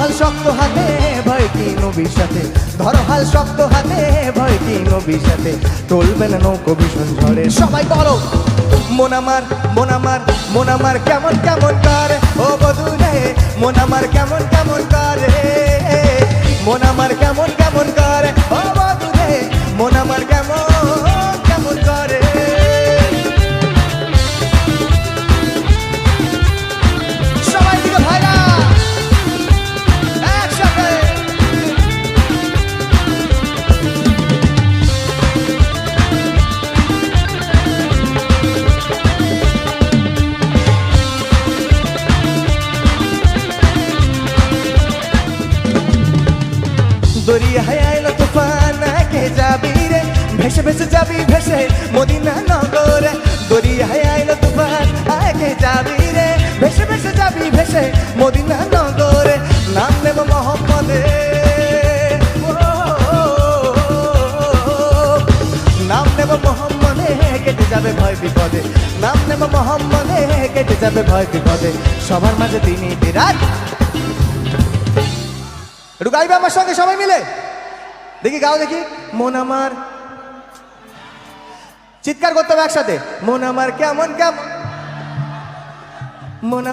হাল শক্ত হাতে ভয় কি নবীর সাথে, ধরো হাল শক্ত হাতে ভয় কি নবীর সাথে, চলবে না নৌকো ভীষণ ঝড়ে। সবাই বলো মন আমার মন আমার মন আমার কেমন কেমন করে ও বধু রে, মন আমার কেমন কেমন করে, মন আমার কেমন কেমন করে ও বধু রে, মন আমার কেমন কেমন করে। সবাই দিকে ভাইরা একসাথে। দরিয়ায় আইলো তুফান কে যাবি রে, ভেসে ভেসে যাবি ভেসে মদিনা নগরে। দরিয়ায় আইলো তুফান কে যাবি রে, ভেসে ভেসে যাবি ভেসে মদিনা নগরে। নাম নেব মোহাম্মদে, নাম নেব মোহাম্মদে, কেটে যাবে ভয় বিপদে। নাম নেব মোহাম্মদে, কেটে যাবে ভয় বিপদে। সবার মাঝে তিনি বিরাট। একটু গাইবে আমার সঙ্গে সবাই মিলে, দেখি গাও দেখি। মন আমার, চিৎকার করতে হবে একসাথে। মন আমার কেমন কেমন, মন